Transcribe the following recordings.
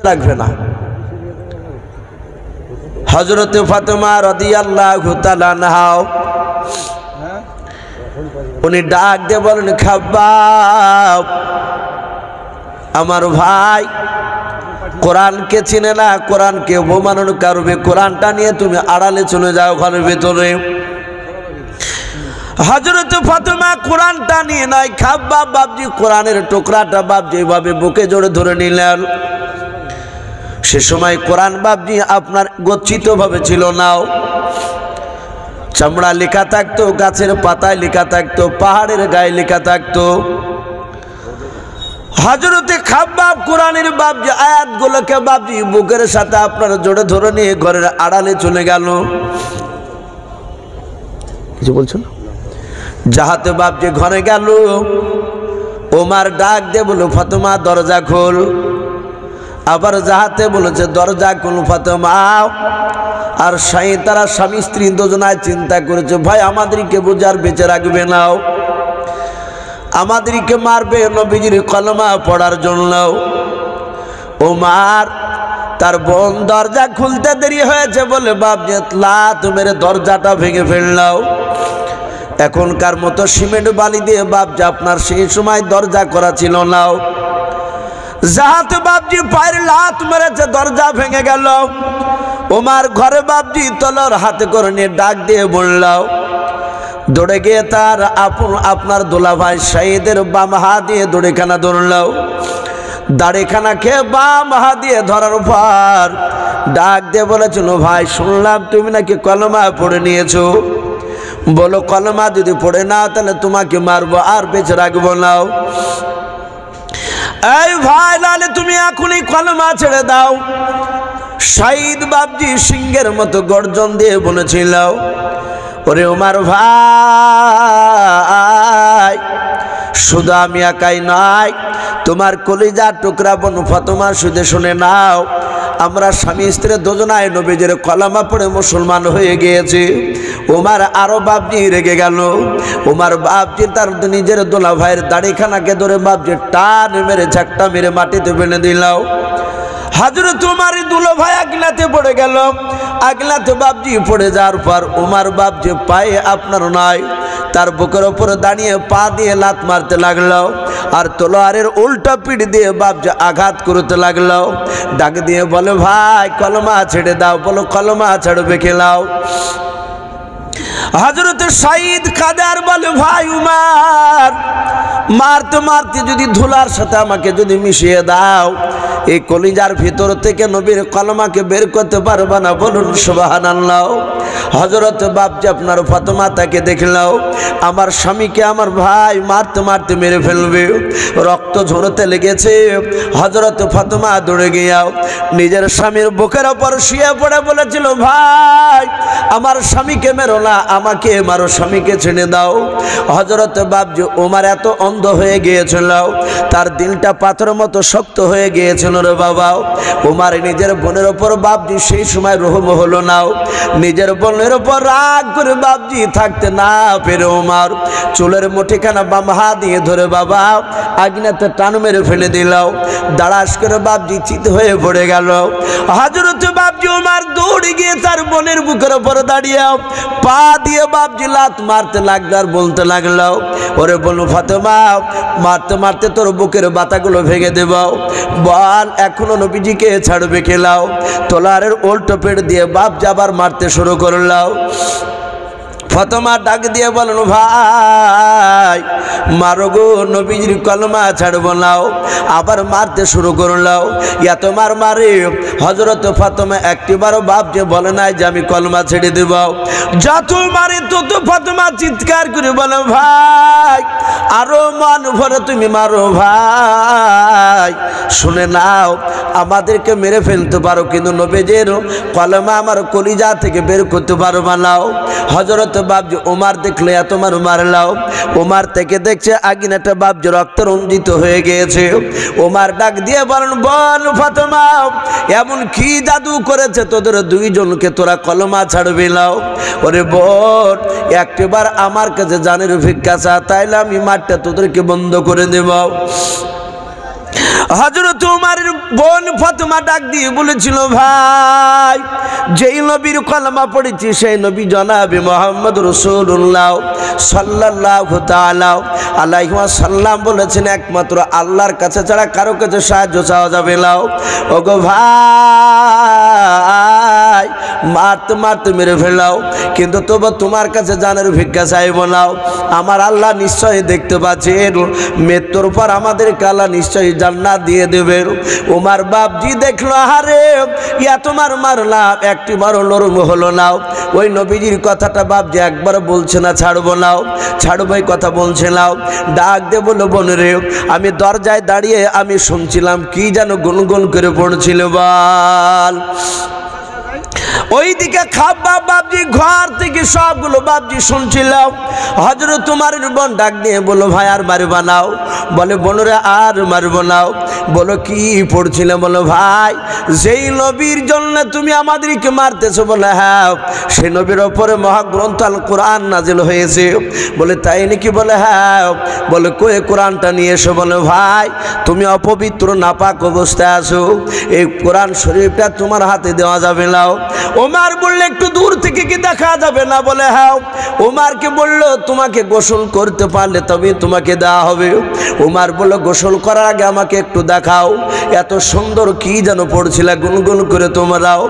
রাখবে না। হযরত ফাতেমা রাদিয়াল্লাহু তাআলা আনহা উনি ডাক দিয়ে বলেন, খাব্বাব আমার ভাই কোরআনকে চিনে না, কোরআনকে অবমাননা করবে, কোরআনটা নিয়ে তুমি আড়ালে চলে যাও ঘরের ভেতরে। হযরত ফাতেমা কোরআনটা নিয়ে নাই, খাব্বাব বাবজি কোরআনের টুকরাটা বাবজি এইভাবে বুকে জড়ে ধরে নিলেন। সে সময় কোরআন বাবজি আপনার গচ্ছিত ভাবে ছিল নাও, চামড়া লেখা থাকতো, গাছের পাতায় লেখা থাকতো, পাহাড়ের গায়ে লেখা থাকতো। হযরতে খাব্বাব কোরআনের বাবজি আয়াতগুলোকে বাবজি বুকের সাথে আপনার জোড়ে ধরে নিয়ে ঘরের আড়ালে চলে গেল। কিছু বলছো না? যাহাতে বাবজি ঘরে গেল, ওমর ডাক দিয়ে বলল, ফাতেমা দরজা খোল। আবার যাহাতে বলেছে দরজা খোল ফাতেমা। আর তারা স্বামী স্ত্রী দুজনায় চিন্তা করেছে, ভাই আমাদেরকে বোঝার বেঁচে রাখবে নাও, আমাদেরকে মারবে নবীজির কলমা পড়ার জন্য। ওমর তার বোন দরজা খুলতে দেরি হয়েছে বলে বাবজি লাত মেরে দরজাটা ভেঙে ফেললাও। এখনকার মতো সিমেন্ট বালি দিয়ে বাবজি আপনার সেই সময় দরজা করা ছিল নাও। যাহাতে বাবজি পায়ের লাত মেরেছে, দরজা ভেঙে গেল। ওমর ঘরে বাবজি তলোয়ার হাতে করে নিয়ে ডাক দিয়ে বললাও, দৌড়ে গিয়ে তার আপনার দোলাভাই শহীদের বাম হাত দিয়ে দড়িখানা ধরলাও। দাড়িখানা খেয়ে বাম হাত দিয়ে ধরার পর ডাক দিয়ে বলেছিল, ভাই শুনলাম তুমি নাকি কলমা পড়ে নিয়েছো, বলো কলমা যদি পড়ে নাও তাহলে তোমাকে মারবো আর বেঁচে রাখবো নাও। এই ভাই নালে তুমি এখনই কলমা ছেড়ে দাও। শহীদ বাবজি সিংহের মতো গর্জন দিয়ে বলেছিল, ওরে ওমর ভাই শুধু আমি একাই নয়, তোমার কলিজার টুকরা বোন ফাতেমা শুধু শুনে নাও, আমরা স্বামী স্ত্রী দুজনায় নবীজির কলমা পড়ে মুসলমান হয়ে গিয়েছি। ওমর আরো বাবজি রেগে গেল। ওমর বাবজি তার নিজের দোলা ভাইয়ের দাড়িখানাকে ধরে বাবজি টান মেরে ঝাঁকটা মেরে মাটিতে ফেলে দিলাও। হযরত ওমর দুলো ভাই আগলাতে পড়ে গেল। আগলাতে বাবজি পড়ে যাওয়ার পর ওমর বাবজি পায়ে আপনার নয়, তার বুকের ওপর দাঁড়িয়ে পা দিয়ে লাত মারতে লাগলো আর তলোয়ারের উল্টা পিঠ দিয়ে বাবজি আঘাত করতে লাগলো। ডাক দিয়ে বলে, ভাই কলমা ছেড়ে দাও। বলো কলমা ছাড়বে খেলাও। হযরত শহীদ কাদের বলে, ভাই উমর মারতে মারতে যদি ধুলার সাথে আমাকে যদি মিশিয়ে দাও, এই কলিজার ভিতর থেকে নবীর কলমাকে বের করতে পারবে না। বলুন সুবহানাল্লাহ। হযরত বাবজি আপনার ফাতেমা তাকে দেখলাও, আমার স্বামীকে আমার ভাই মারতে মারতে মেরে ফেলবে, রক্ত ঝরতে লেগেছে। হযরত ফাতেমা দৌড়ে গিয়াও নিজের স্বামীর বুকের ওপর শুয়ে পড়ে বলেছিল, ভাই আমার স্বামীকে মেরো না, আমাকে মারো, স্বামীকে ছেড়ে দাও। হযরত বাবজি ওমর এত অন্ধ হয়ে গিয়েছিল, তার দিলটা পাথরের মতো শক্ত হয়ে গিয়েছিল রে বাবা। ওমর নিজের বোনের ওপর বাবজি সেই সময় রহম হলো না, নিজের বোনের ওপর রাগ করে বাবজি থাকতে না পেরে ওমর চুলের মুঠিখানা বাম হাত দিয়ে ধরে বাবা আগুনেতে টান মেরে ফেলে দিলাও। দাঁড়াস করে বাবজি চিত হয়ে পড়ে গেল। হযরত বাবজি ওমর দৌড়ে গিয়ে তার বোনের বুকের ওপর দাঁড়িয়ে পা দিয়ে বাবজি লাত মারতে লাগলো আর বলতে লাগলো, ওরে বলু ফাতেমা মারতে মারতে তোর বুকের বাতাগুলো ভেঙে দেব, বল এখনো নবীজিকে ছাড়বে খেলাও। তলোয়ারের উল্টো পেট দিয়ে বাবজি আবার মারতে শুরু করলাও। ফাতেমা ডাক দিয়ে বলেন, ভাই মারো গো, নবীজির কলমা ছাড়বো নাও। আবার মারতে শুরু করলাও। এত মার মারে হযরত ফাতেমা একটিবারও বাবজি বলে নাই যে আমি কলমা ছেড়ে দেব। যত মারে তত ফাতেমা চিৎকার করে বলে, ভাই আরো মান ভরে তুমি মারো, ভাই শুনে নাও আমাদেরকে মেরে ফেলতে পারো কিন্তু নবীজির কলমা আমার কলিজা থেকে বের করতে পারবা নাও। হযরত বাবজি ওমর দেখলে এত মারলাও। ওমর থেকে দেখছে আগুনেটা বাবজি রক্ত রঞ্জিত হয়ে গিয়েছে। ওমর ডাক দিয়ে বলেন, বল ফাতেমা এমন কি জাদু করেছে তোদের দুইজনকে তোরা কলমা ছাড়বি নাও? ওরে বোন একটিবার আমার কাছে জানের ভিক্ষা চা, তাইলে আমি মাঠটা তোদেরকে বন্ধ করে দেব। হযরত উমরের বোন ফাতেমা ডাক দিয়ে বলেছিল, ভাই যেই নবীর কলমা পড়েছি সেই নবী জনাবে মুহাম্মদ রাসূলুল্লাহ সাল্লাল্লাহু তাআলা আলাইহি ওয়াসাল্লাম বলেছেন, একমাত্র আল্লাহর কাছে ছাড়া কারো কাছে সাহায্য চাওয়া যাবে না। ওগো ভাই, মারতে মারতে মেরে ফেলাও, কিন্তু তবু তোমার কাছে জানের ভিক্ষা চাইব না। আমার আল্লাহ নিশ্চয়ই দেখতে পাচ্ছেন, মৃত্যুর পর আমাদেরকে আল্লাহ নিশ্চয়ই জান্নাত দিয়ে দেবেন। উমার বাপজি দেখলো, আরে ইয়া তোমার মারলাম, একটি বারো নরম হলো না। ওই নবীজির কথাটা বাপজি একবার বলছে না, ছাড়বো না, ছাড়বো, এই কথা বলছে না। ডাক দে বলো, বোন রে, আমি দরজায় দাঁড়িয়ে আমি শুনছিলাম কি যেন গুনগুন করে পড়ছিল, বল। ওইদিকে খাব্বাব বাপজি ঘর থেকে সবগুলো বাপজি শুনছিলাম। হযরত উমরের বোন ডাক দিয়ে বলো, ভাই আর মারবা নাও। বলে, বোনরে আর মারবো নাও। বলো, কি পড়ছিলে? বলো, ভাই যেই নবীর জন্য তুমি আমাদেরকে মারতেছো। বলে, হ্যাঁ, সেই নবীর ওপরে মহাগ্রন্থ আল কোরআন নাজিল হয়েছে। বলে, তাই নাকি? বলে, হ্যাঁ। বলে, কই কোরআনটা নিয়ে এসো। বলে, ভাই তুমি অপবিত্র নাপাক অবস্থায় আছো, এই কোরআন শরীফটা তোমার হাতে দেওয়া যাবে না। ওমর বললে, একটু দূর থেকে কি দেখা যাবে না? বলে, হ্যাঁ। ওমরকে বলল, তোমাকে গোসল করতে পারলে তবে তোমাকে দেওয়া হবে। ওমর বলল, গোসল করার আগে আমাকে একটু দেখাও, এত সুন্দর কি যেন পড়ছিল গুনগুন করে তোমরাও।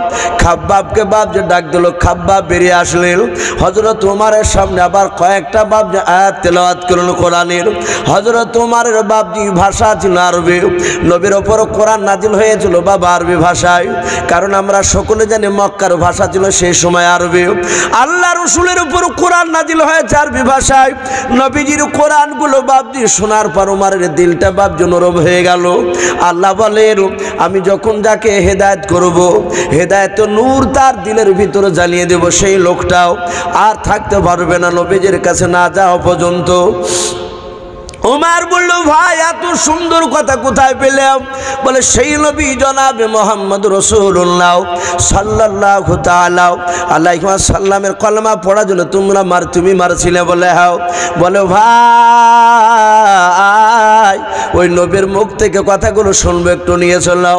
খাব্বাবকে বাপ যে ডাক দিল, খাব্বাব বেরিয়ে আসলেন। হযরত ওমরের সামনে আবার কয়েকটা বাপ যে আয়াত তেলাওয়াত করলেন কোরআনের। হযরত ওমরের বাপজি ভাষা ছিল আরবি, নবীর ওপর কোরআন নাজিল হয়েছিল বাবা আরবি ভাষায়, কারণ আমরা সকলে জানি মক্কার ভাষা ছিল সেই সময় আরবি। আল্লাহ রসুলের উপর কোরআন নাজিল হয়েছে আরবি ভাষায়। নবীজির কোরআনগুলো বাপজি শোনার পর ওমরের দিলটা বাপজি নরম হয়ে গেল। আল্লাহ বলেন, আমি যখন যাকে হেদায়েত করব, হেদায়েত নূর তার দিলের ভিতরে জ্বালিয়ে দেব, সেই লোকটাও আর থাকতে পারবে না নবীজির কাছে না যাওয়া পর্যন্ত। ওমর বলল, ভাই এত সুন্দর কথা কোথায় পেলাম? বলে, সেই নবী জনাবে মুহাম্মদ রাসূলুল্লাহ সাল্লাল্লাহু তাআলা আলাইহি ওয়াসাল্লামের কলমা পড়ার জন্য তুমি মারছিলে। বলে, হ্যাঁ। বলে, ভাই ওই নবীর মুখ থেকে কথাগুলো শুনবো, একটু নিয়ে চলো।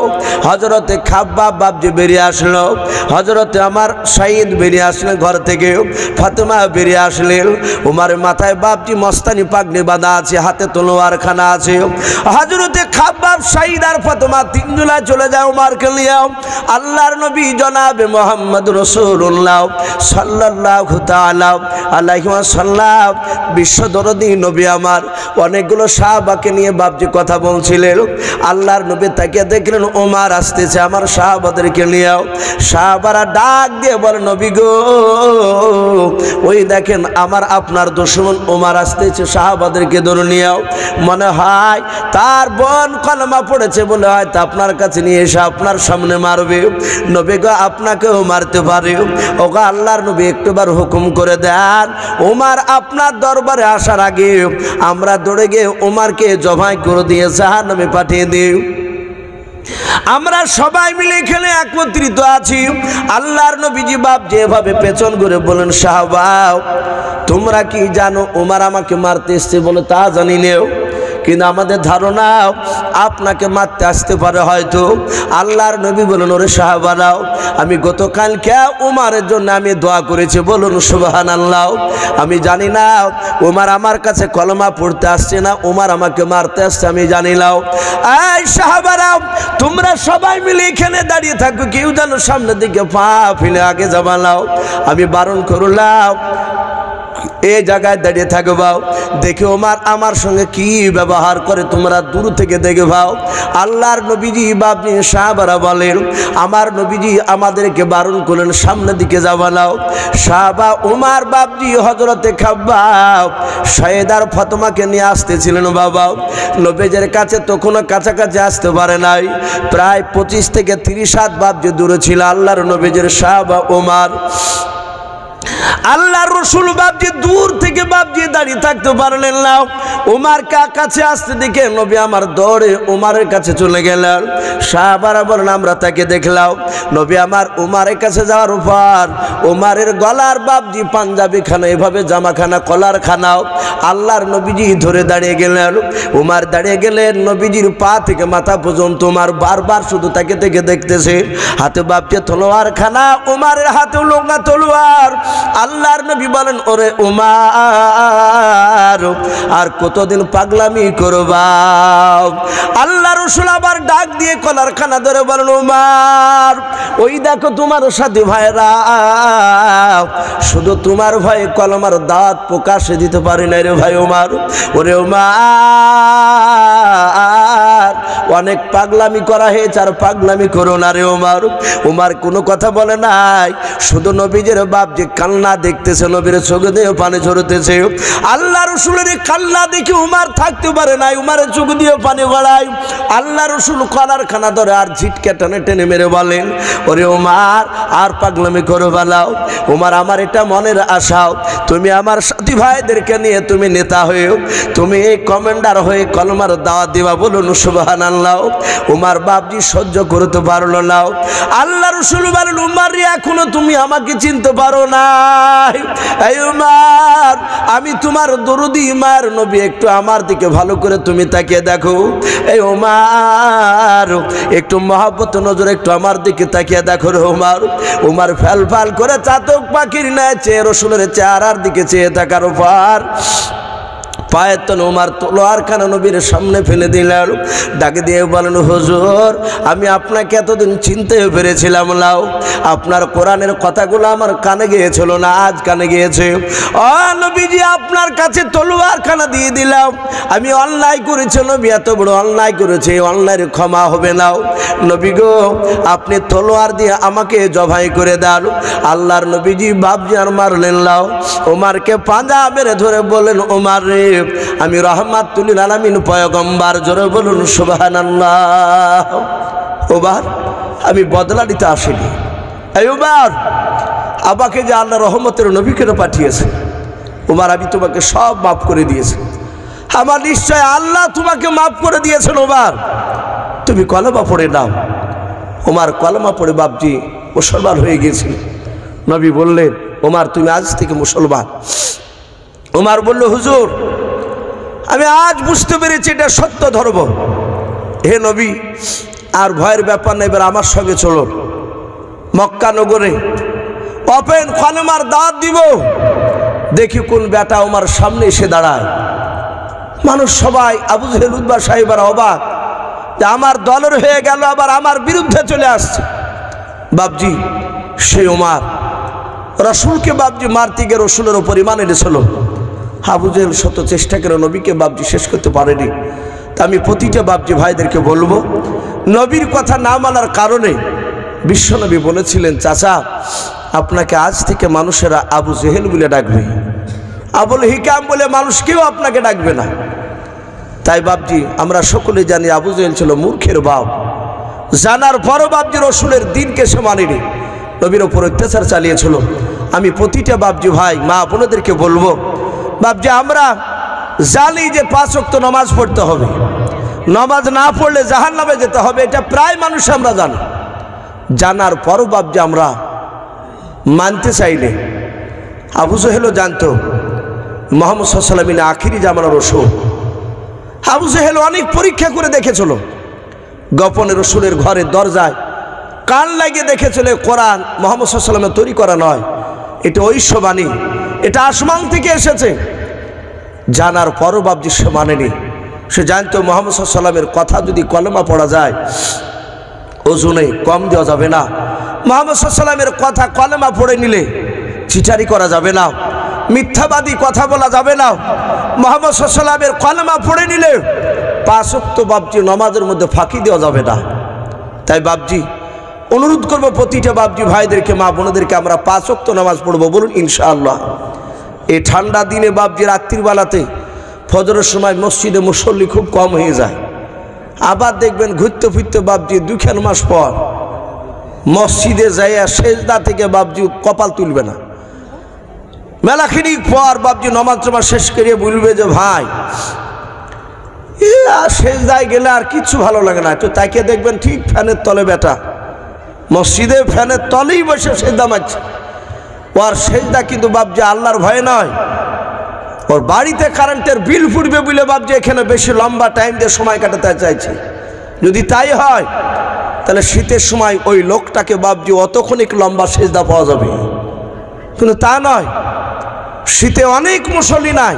হযরতে খাব্বাব বাপজি বেরিয়ে আসলো, হযরতে আমার সাইদ বেরিয়ে আসলেন ঘর থেকে, ফাতেমা বেরিয়ে আসলেন। ওমরের মাথায় বাপজি মস্তানি পাগড়ি বাঁধা আছে, হাতে তলোয়ার খানা আছে। হযরতে খাব্বাব, সাইদ আর ফাতেমা তিনজনা চলে যায় ওমরকে নিয়ে। আল্লাহর নবী জনাবে মুহাম্মদ রাসূলুল্লাহ সাল্লাল্লাহু তাআলা আলাইহি ওয়াসাল্লাম বিশ্বদরদী নবী আমার অনেকগুলো সাহাবাকে নিয়ে বাপজি কথা বলছিলেন। আল্লাহর নবী তাকে দেখলেন, ওমর আসতেছে আমার সাহাবাদেরকে নিয়ে। সাহাবারা ডাক দিয়ে বলে, নবী গো, ওই দেখেন আমার আপনার দুশমন ওমর আসতেছে, সাহাবাদেরকে ধরে নিয়ে। মনে হয় তার বোন কলমা পড়েছে বলে হয়তো আপনার কাছে নিয়ে এসে আপনার সামনে মারবে। নবী গো, আপনাকেও মারতে পারে। ওগো আল্লাহর নবী, একটুবার হুকুম করে দেন, ওমর আপনার দরবারে আসার আগে আমরা দৌড়ে গিয়ে ওমরকে জবাই করে দিয়ে জাহান্নামে পাঠিয়ে দিই। আমরা সবাই মিলে এখানে একত্রিত আছি। আল্লাহর নবীজি বাপ যেভাবে পেছন ঘুরে বলেন, সাহাবা তোমরা কি জানো ওমর আমাকে মারতে এসছে? বলে, তা জানি নেও, কিন্তু আমাদের ধারণা আপনাকে মারতে আসতে পারে হয়তো। আল্লাহর নবী বলেন, ওরে সাহাবারাও, আমি গতকালকে ওমরের জন্য আমি দোয়া করেছি, বলুন সুবহানাল্লাহ। আমি জানি না ওমর আমার কাছে কলমা পড়তে আসছে না ওমর আমাকে মারতে আসছে, আমি জানি না। এই সাহাবারাও, তোমরা সবাই মিলে এখানে দাঁড়িয়ে থাকো, কেউ যেন সামনের দিকে পা ফেলে আগে যাবা নাও। আমি বারণ করলাম, এই জায়গায় দাঁড়িয়ে থাকবাও, দেখে ওমর আমার সঙ্গে কি ব্যবহার করে তোমরা দূর থেকে দেখে ভাও। আল্লাহর নবীজি বাপজি সাহাবারা বলেন, আমার নবীজি আমাদেরকে বারণ করলেন সামনের দিকে যাবা নাও। সাহাবা ওমর বাপজি হযরতে খাব্বাব, সাইদ আর ফাতেমাকে নিয়ে আসতেছিলেন বাবা। নবীজির কাছে তখনও কাছাকাছি আসতে পারে নাই, প্রায় 25 থেকে 30 হাত বাপজি দূরে ছিল আল্লাহর নবীজির সাহাবা ওমর। আল্লাহর রাসূল বাপজি দূর থেকে বাপজি দাঁড়িয়ে থাকতে পারলেন না। উমার কাছে আসতে দেখে নবী আমার দৌড়ে উমারের কাছে চলে গেলেন। সাহাবারা বলেন আমরা তাকে দেখলাম। নবী আমার উমারের কাছে যাওয়ার পর উমারের গলার বাপজি পাঞ্জাবি খানা, এভাবে জামাখানা, কলার খানাও আল্লাহর নবীজি ধরে দাঁড়িয়ে গেলেন। উমার দাঁড়িয়ে গেলেন, নবীজির পা থেকে মাথা পর্যন্ত উমার বারবার শুধু তাকে থেকে দেখতেছে। হাতে বাপজি তলোয়ার খানা, উমারের হাতে লোঙ্গা তলোয়ার। আল্লাহর নবী বলেন ওরে উমার আর কতদিন পাগলামি করবা? আল্লাহ রাসূল আবার ডাক দিয়ে কলার খানা ধরে বলেন উমার ওই দেখো তোমার সাথী ভাইরা, শুধু তোমার ভয়ে কলমার দাঁত প্রকাশে দিতে পারি না রে ভাই উমার। ওরে উমার অনেক পাগলামি করা হয়েছে, আর পাগলামি করো না রে উমার। উমার কোনো কথা বলে নাই, শুধু নবীজের বাপ যে কান্না দেখতেছে, নবীর চোখ দিয়ে পানি ঝরতেছে। আল্লাহ রাসূলের কান্না দেখে উমার থাকতে পারে নাই, উমারের চোখ দিয়ে পানি গড়ায়। আল্লাহ রাসূল কলার খানা ধরে আর ঝিটকে টেনে টেনে মেরে বলেন ওরে উমার আর পাগলামি করো বালাও। উমার আমার এটা মনের আশাও, তুমি আমার সাথী ভাইদেরকে নিয়ে তুমি নেতা হয়েও, তুমি এই কমান্ডার হয়ে কলমার দাওয়াত দিবা, বলুন সুবহানাল্লাহ। উমার বাপজি সহ্য করতে পারলো না। আল্লাহ রাসূল বলেন উমার রে এখনো তুমি আমাকে চিনতে পারো না। এই উমার আমি তোমার দরদি মায়ের নবী, একটু আমার দিকে ভালো করে তুমি তাকিয়ে দেখো। এই উমার একটু মহব্বত নজরে একটু আমার দিকে তাকিয়ে দেখো রে উমার। উমার ফ্যাল ফ্যাল করে চাতক পাখির ন্যায় চেয়ে রসুলের চেহারার দিকে চেয়ে থাকার পর পায়ের তলে উমার তলোয়ার খানা নবীর সামনে ফেলে দিলেন। ডাকে দিয়ে বলেন হুজুর আমি আপনাকে এতদিন চিনতে পেরেছিলাম লাও, আপনার কোরআনের কথাগুলো আমার কানে গিয়েছিল না, আজ কানে গিয়েছে। ও নবীজি আপনার কাছে তলোয়ার খানা দিয়ে দিলাম, আমি অন্যায় করেছি নবী, এত বড় অন্যায় করেছে, অন্যায়ের ক্ষমা হবে না। নবী গো আপনি তলোয়ার দিয়ে আমাকে জবাই করে দেন। আল্লাহর নবীজি বাপজি আর মারলেন লাও। উমারকে পাঁজা মেরে ধরে বলেন উমার রে আমি রহমাতুল লিল আলামিন পয়গম্বর, জোরে বলুন সুবহানাল্লাহ। ওবার আমি বদলা নিতে আসিনি। এই উমার আমাকে যে আল্লাহ রহমতের নবীকে পাঠিয়েছে, উমার আমি তোমাকে সব মাফ করে দিয়েছি। আমার নিশ্চয় আল্লাহ তোমাকে মাফ করে দিয়েছেন। উমার তুমি কলেমা পড়ে নাও। উমার কলেমা পড়ে বাপজি মুসলমান হয়ে গিয়েছিল। নবী বললেন উমার তুমি আজ থেকে মুসলমান। উমার বলল হুজুর আমি আজ বুঝতে পেরেছি এটা সত্য ধর্ম। হে নবী আর ভয়ের ব্যাপার নেই, এবার আমার সঙ্গে চলুন। মক্কা নগরে ওপেন কলেমার দাওয়াত দিব, দেখি কোন বেটা উমার সামনে এসে দাঁড়ায়। মানুষ সবাই আবু জেহেল উতবা সাহেবরা অবাক যে আমার দলের হয়ে গেল আবার আমার বিরুদ্ধে চলে আসছে। বাপজি সে উমার রসুলকে বাপজি মারতে গিয়ে রসুলের ওপর ঈমান এনেছিল। আবু জেহেল শত চেষ্টা করে নবীকে বাপজি শেষ করতে পারেনি। তা আমি প্রতিটা বাপজি ভাইদেরকে বলবো নবীর কথা না মানার কারণে বিশ্বনবী বলেছিলেন চাচা আপনাকে আজ থেকে মানুষেরা আবু জেহেল বলে ডাকবে, আবুল হিকাম বলে মানুষ কেউ আপনাকে ডাকবে না। তাই বাপজি আমরা সকলে জানি আবু জেহেল ছিল মূর্খের বাপ। জানার পরও বাপজি রসুলের দিনকে সে মানেনি, নবীর ওপর অত্যাচার চালিয়েছিল। আমি প্রতিটা বাপজি ভাই মা বোনদেরকে বলবো বাপজি আমরা জানি যে 5 ওয়াক্ত নামাজ পড়তে হবে, নামাজ না পড়লে জাহান্নামে যেতে হবে, এটা প্রায় মানুষ আমরা জানি। জানার পরও বাপজি আমরা মানতে চাইলে আবু জেহেলও জানতো মুহাম্মদ সাল্লাল্লাহু আলাইহি ওয়াসাল্লাম আখিরি জামানার রসুল। আবু জেহেল অনেক পরীক্ষা করে দেখেছিল, গোপনে রসুলের ঘরের দরজায় কান লাগিয়ে দেখেছিল কোরআন মুহাম্মদ সাল্লাল্লাহু আলাইহি ওয়াসাল্লামের তৈরি করা নয়, এটা ঐশ্ববাণী, এটা আসমান থেকে এসেছে। জানার পরও বাপজি সে মানেনি। সে জানতো মুহাম্মদ সাল্লাল্লাহু আলাইহি ওয়াসাল্লামের কথা যদি কলমা পড়া যায় ওজনে কম দেওয়া যাবে না। মুহাম্মদ সাল্লাল্লাহু আলাইহি ওয়াসাল্লামের কথা কলমা পড়ে নিলে চিটারি করা যাবে না, মিথ্যাবাদী কথা বলা যাবে না। মুহাম্মদ সাল্লাল্লাহু আলাইহি ওয়াসাল্লামের কলমা পড়ে নিলে 5 ওয়াক্ত বাপজি নামাজের মধ্যে ফাঁকি দেওয়া যাবে না। তাই বাপজি অনুরোধ করবো প্রতিটা বাপজি ভাইদেরকে মা বোনদেরকে আমরা 5 ওয়াক্ত নামাজ পড়বো, বলুন ইনশাআল্লাহ। এই ঠান্ডা দিনে বাপজি রাত্রির বেলাতে ফজরের সময় মসজিদে মুসল্লি খুব কম হয়ে যায়। আবার দেখবেন ঘুরতে ফিরতে বাপজি 2 মাস পর মসজিদে যাইয়া সেজদা থেকে বাপজি কপাল তুলবে না, মেলাখানিক পর বাপজি নমাজ টমাজ শেষ করিয়ে বলবে যে ভাই সেজদায় গেলে আর কিচ্ছু ভালো লাগে না। তো তাকে দেখবেন ঠিক ফ্যানের তলে বেটা মসজিদে ফ্যানের তলেই বসে সেজদা মারছে। ওর সেজদা কিন্তু বাপজি আল্লাহর ভয়ে নয়, ওর বাড়িতে কারেন্টের বিল ফুটবে বলে বাপজি এখানে বেশি লম্বা টাইম দিয়ে সময় কাটাতে চাইছে। যদি তাই হয় তাহলে শীতের সময় ওই লোকটাকে বাপজি অতক্ষণিক লম্বা সেজদা পাওয়া যাবে, কিন্তু তা নয়। শীতে অনেক মুসল্লি নাই,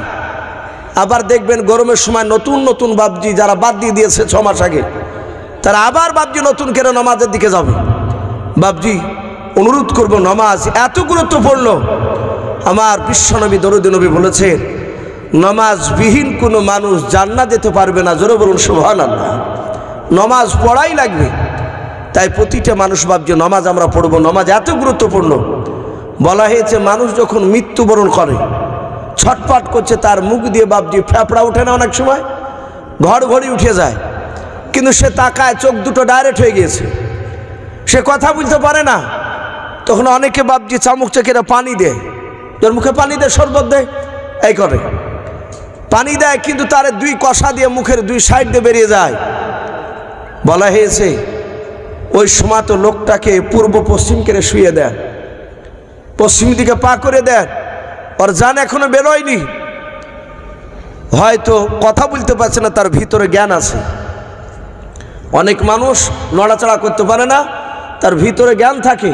আবার দেখবেন গরমের সময় নতুন নতুন বাপজি যারা বাদ দিয়ে দিয়েছে 6 মাস আগে তারা আবার বাপজি নতুন করে নামাজের দিকে যাবে। বাপজি অনুরোধ করব, নামাজ এত গুরুত্বপূর্ণ। আমার বিশ্বনবী দরুদ নবী বলেছেন নামাজবিহীন কোনো মানুষ জান্নাত যেতে পারবে না। জোরে বলুন সুবহানাল্লাহ। নামাজ পড়াই লাগবে। তাই প্রতিটা মানুষ বাপজি নামাজ আমরা পড়ব। নামাজ এত গুরুত্বপূর্ণ। বলা হয়েছে মানুষ যখন মৃত্যুবরণ করে ছটফট করছে, তার মুখ দিয়ে বাপজি ফেফড়া ওঠে না, অনেক সময় ঘড়ঘড়ি উঠে যায়, কিন্তু সে তাকায় চোখ দুটো ডাইরেক্ট হয়ে গিয়েছে, সে কথা বলতে পারে না। তখন অনেকে বাপজি চামচ চেকেরা পানি দেয়, তোর মুখে পানি দেয়, শরবত দেয়, এই করে পানি দেয়, কিন্তু তার 2 কষা দিয়ে মুখের 2 সাইড দিয়ে বেরিয়ে যায়। বলা হয়েছে ওই সময় তো লোকটাকে পূর্ব পশ্চিম করে শুয়ে দেন, পশ্চিম দিকে পা করে দেন, ওর জান এখনো বেরোয়নি, হয়তো কথা বলতে পারছে না, তার ভিতরে জ্ঞান আছে। অনেক মানুষ নড়াচড়া করতে পারে না, তার ভিতরে জ্ঞান থাকে।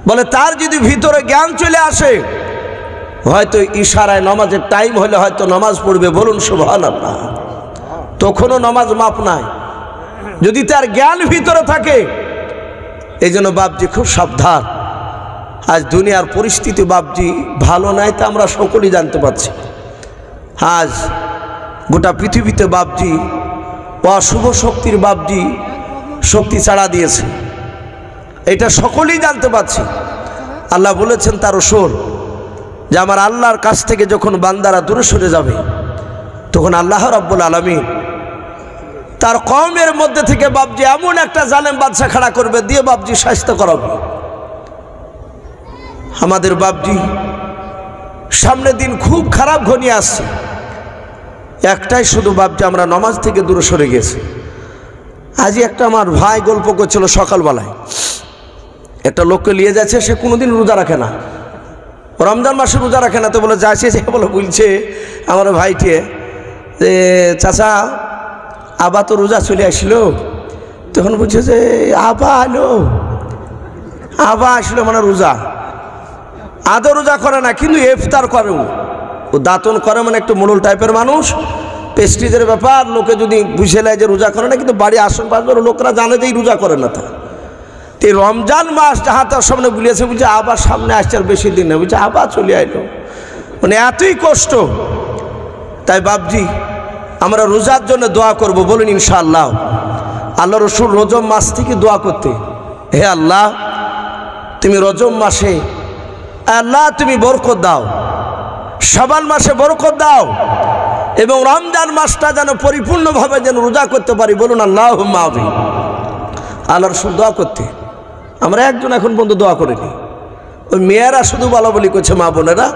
বলে তার যদি ভিতরে জ্ঞান চলে আসে হয়তো ইশারায় নামাজের টাইম হলে হয়তো নামাজ পড়বে। বলুন সুবহানাল্লাহ। তখনও নামাজ মাপ নাই যদি তার জ্ঞান ভিতরে থাকে। এই জন্য বাপজি খুব সাবধান। আজ দুনিয়ার পরিস্থিতি বাপজি ভালো নাই, তা আমরা সকলেই জানতে পারছি। আজ গোটা পৃথিবীতে বাপজি অশুভ শক্তির বাপজি শক্তি ছাড়া দিয়েছে, এটা সকলেই জানতে পারছি। আল্লাহ বলেছেন তার রাসূল যে আমার আল্লাহর কাছ থেকে যখন বান্দারা দূরে সরে যাবে তখন আল্লাহ রাব্বুল আলামিন তার কওমের মধ্যে থেকে বাপজি এমন একটা জালেম বাদশা খাড়া করবে, দিয়ে বাপজি শাস্তি করাবে। আমাদের বাপজি সামনে দিন খুব খারাপ ঘনিয়ে আসছে, একটাই শুধু বাপজি আমরা নামাজ থেকে দূরে সরে গেছি। আজই একটা আমার ভাই গল্প করছিল, সকালবেলায় একটা লোককে নিয়ে যাচ্ছে, সে কোনোদিন রোজা রাখে না, রমজান মাসে রোজা রাখে না। তো বলে যাচ্ছে, যে বলে বলছে আমার ভাইকে যে চাচা আবা তো রোজা চলে আসলো। তখন বলছে যে আবা আসলো মানে রোজা, আদৌ রোজা করে না, কিন্তু ইফতার করে, ও দাঁতন করে, মানে একটু মোড়ল টাইপের মানুষ, প্রেস্টিজের ব্যাপার। লোকে যদি বুঝে নেয় যে রোজা করে না, কিন্তু বাড়ি আসন পাশ লোকরা জানে যে রোজা করে না। তা এই রমজান মাস যাহা তার সামনে বুলিয়েছে, বলছে আবার সামনে আসছে, আর বেশি দিন না, বলছে আবার চলে আইলো, মানে এতই কষ্ট। তাই বাপজি আমরা রোজার জন্য দোয়া করব, বলুন ইনশাআল্লাহ। আল্লাহ রাসূল রজব মাস থেকে দোয়া করতে, হে আল্লাহ তুমি রজব মাসে আল্লাহ তুমি বরকত দাও, শাবান মাসে বরকত দাও, এবং রমজান মাসটা যেন পরিপূর্ণভাবে যেন রোজা করতে পারি। বলুন আল্লাহুম্মা আমিন। আল্লাহ রাসূল দোয়া করতে, আমরা একজন এখন পর্যন্ত দোয়া করিনি। ওই মেয়েরা শুধু বলা বলি করছে, মা বোনেরা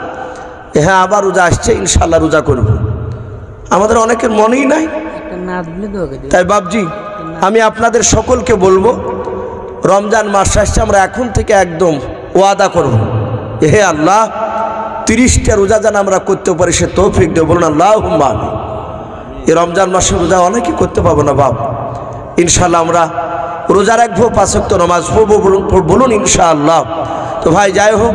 হ্যাঁ আবার রোজা আসছে, ইনশাআল্লাহ রোজা করব। আমাদের অনেকের মনেই নাই। তাই বাপজি আমি আপনাদের সকলকে বলবো, রমজান মাস আসছে, আমরা এখন থেকে একদম ওয়াদা করব, হে আল্লাহ 30টা রোজা যেন আমরা করতে পারি, সে তৌফিক দেব। বলুন আল্লাহুম্মা আমিন। এই রমজান মাসে রোজা অনেকেই করতে পারবো না বাপ, ইনশাআল্লাহ আমরা রোজা রাখবো, 5 ওয়াক্ত নামাজ পড়বো। বলুন ইনশাআল্লাহ। তো ভাই যাই হোক,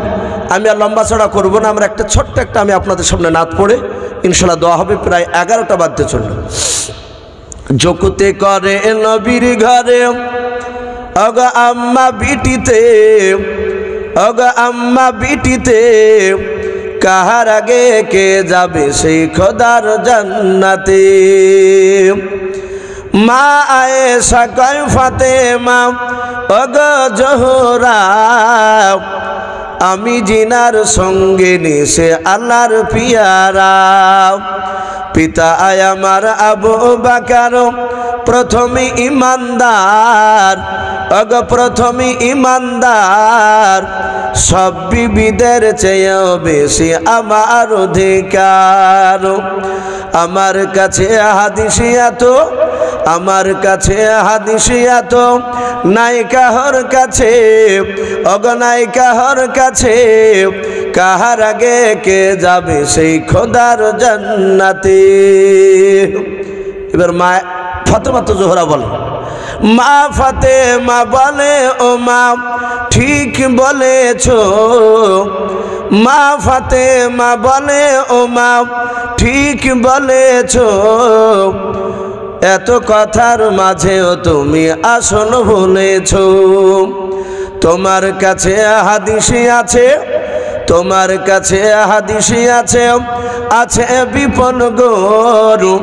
আমি আর লম্বা চড়া করবো না, আমরা একটা ছোট্ট একটা আমি আপনাদের সামনে নাত পড়ে ইনশাআল্লাহ দোয়া হবে। প্রায় 11টা বাজতে চলল। জকুতে করে নবীর ঘরে অগ আম্মা বিটিতে, অগ আম্মা বিটিতে, কাহার আগে কে যাবে সেই খোদার জান্নাতে। মা আয়েশা কয় ফাতেমা অগ জোহরা, আমি জিনার সঙ্গে নিশে আল্লাহর পিয়ারা। পিতা আমার আবু বকর প্রথমে ইমানদার, প্রথমে ইমানদার, সব বিবিদের চেয়েও বেশি আমার অধিকার। আমার কাছে হাদিসিয়াত, আমার কাছে হাদিসিয়াত নাই কাহর কাছে, অগনাই কাহর কাছে। কাহার আগে কে যাবে সেই খোদার জান্নাতে। এবার মা ফাতেমা তো জোহরা বলে, মা ফাতেমা বলে ও মা ঠিক বলেছ, মা ফাতেমা বলে ও মা ঠিক বলেছ, এত কথার মাঝেও তুমি আসল বলেছ। তোমার কাছে হাদিসি আছে, তোমার কাছে হাদিসি আছে, আছে বিপন গরু,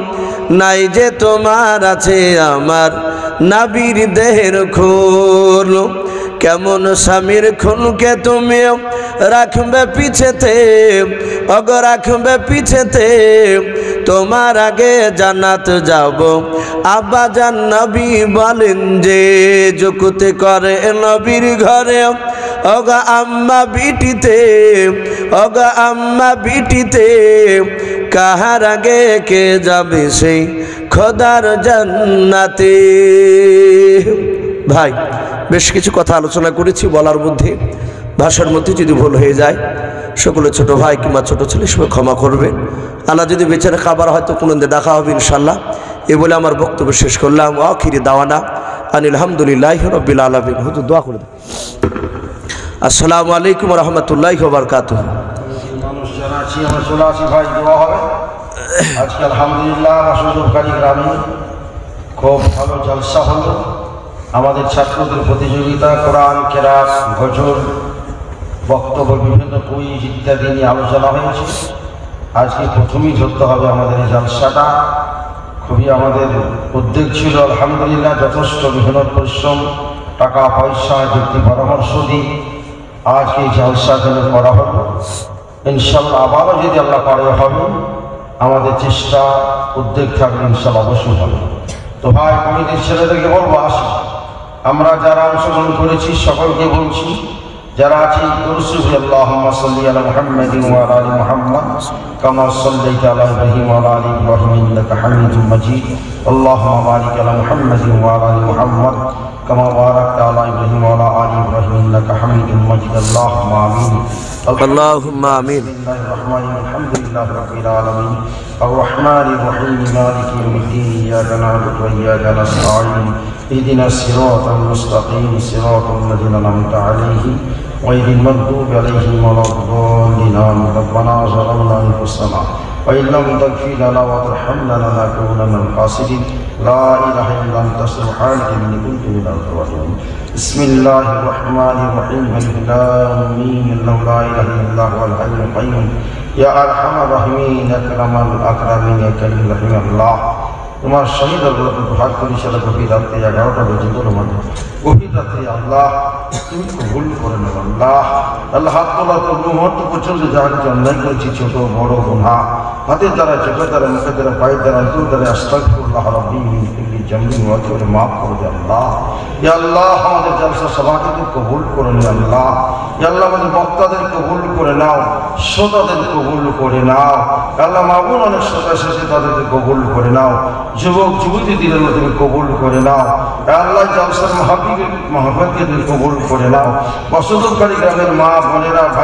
নাই যে তোমার আছে আমার নাবির দেহের খুন। কেমন স্বামীর খুনকে তুমি রাখবে পিছেতে, অগ রাখবে পিছেতে। তোমার আগে জান্নাত যাব আব্বা জান নবী বলেন যে, যুকুতে করে নবীর ঘরে অগা আম্মা বিটিতে, অগা আম্মা বিটিতে। কাহার আগে কে যাবে সেই খোদার জান্নাতে। ভাই বেশ কিছু কথা আলোচনা করেছি, বলার মধ্যে ভাষার মধ্যে যদি ভুল হয়ে যায় সকলে ছোট ভাই কিংবা ছোট ছেলে সবাই ক্ষমা করবে। আল্লাহ যদি বেচারে খাবার হয়তো কোনো দিন দেখা হবে ইনশাল্লাহ। এ বলে আমার বক্তব্য শেষ করলাম। আখিরি দাওয়ানা আনিল হামদুলিল্লাহি রাব্বিল আলামিন। হুজুর দোয়া করে দেন। আসসালামু আলাইকুম ওয়া রাহমাতুল্লাহি ওয়া বারাকাতুহু। মানুষ যারা আছি আমরা চলে আসি ভাই, দোয়া হবে। আজকে আলহামদুলিল্লাহ রাসূলুল্লাহি গ্রামে খুব ভালো জলসা হলো। আমাদের ছাত্রদের প্রতিযোগিতা, কোরআন কেরাত, গজল, বক্তব্য, বিভিন্ন কুইজ ইত্যাদি নিয়ে আলোচনা হয়েছে। আজকে প্রথমেই ধরতে হবে আমাদের এই জলসাটা। খুবই আমাদের উদ্যোগ ছিল আলহামদুলিল্লাহ, যথেষ্ট মেহনত পরিশ্রম, টাকা পয়সা, যুক্তি পরামর্শ দিয়ে আজকে এই জলসা যেন করা হলো। ইনশাল্লাহ আবারও যদি আল্লাহ পারে হবে, আমাদের চেষ্টা উদ্যোগ থাকলে ইনশাল্লাহ অবশ্যই হবে। তো ভাই কমিটির ছেলেদেরকে বলবো আসি, আমরা যারা অংশগ্রহণ করেছি সকলকে বলছি, যারা আছি দুরুসুবি আল্লাহুম্মা সাল্লি আলা মুহাম্মাদিন ওয়া আলা আলি মুহাম্মাদ কামা সাল্লাইতা আলা ইব্রাহিম ওয়া আলা আলি ইব্রাহিম ইন্নাকা হামিদুম মাজিদ। আল্লাহুম্মা বারিক আলা মুহাম্মাদিন ওয়া আলা আলি মুহাম্মাদ কামা বারাকতা আলা ইব্রাহিম ওয়া আলা আলি ইব্রাহিম ইন্নাকা হামিদুম মাজিদ। আল্লাহুম্মা আমিন। আল্লাহুম্মা আমিন। বিসমিল্লাহির রহমানির রহিম। আলহামদুলিল্লাহি রাব্বিল আলামিন। আর-রাহমানির রহিম। মালিকি ইয়াউমিদ্দিন। ইয়্যাকা না'বুদু ওয়া ইয়্যাকা নাস্তাঈন। ইহদিনাস সিরাতাল মুস্তাকিম। সিরাতাল লাযিনা আন'আমতা আলাইহিম গায়রিল মাগদুবি আলাইহিম ওয়ালাদ-দাল্লিন। রব্বানা যালামনা আনফুসানা ওয়া ইন লাম তাগফির লানা ওয়া তারহামনা লানাকুনান্না মিনাল খাসিরিন। লা ইলাহা ইল্লা আনতা সুবহানাকা ইন্নী কুনতু মিনাল যালিমিন। বিসমিল্লাহির রহমানির রহিম। আলিফ লাম মিম। আল্লাহু লা ইলাহা ইল্লা হুয়াল হাইয়ুল কাইয়্যুম। ইয়া আরহামার রাহিমিন, আকরামাল আকরামিন, ইয়া কারীমুর রহিম। আল্লাহ তোমার শহীদ ভাগ করি সারা গভীর রাত্রে 11টা পর্যন্ত আমাদের গভীর রাত্রে আল্লাহ তুমি কবুল করে নেব। আল্লাহ আল্লাহ হাত তোলার মুহূর্ত পর্যন্ত যা কিছু অন্যায় করেছি, ছোট বড় গুনাহ, হাতের দ্বারা, চোখের দ্বারা, মুখের দ্বারা, পায়ের দ্বারা, অন্তর দ্বারা, আস্তাগফিরুল্লাহ রাব্বি মিন কুল্লি জামবিন ওয়া তুবু মাফ করে দে আল্লাহ। ইয়া আল্লাহ আমাদের জলসা সভাকে কবুল করে নে আল্লাহ। ইয়া আল্লাহ আমাদের বক্তাদের কবুল করে নাও, শ্রোতাদের কবুল করে নাও। আল্লাহ মাবুন অনেক শ্রোতা শেষে তাদেরকে কবুল করে নাও। যুবক যুবতীদের তুমি কবুল করে নাও। আল্লাহ জলসার মাহফিলকে তুমি কবুল করে নাও। বসতকারী গ্রামের মা বোনেরা, ভাই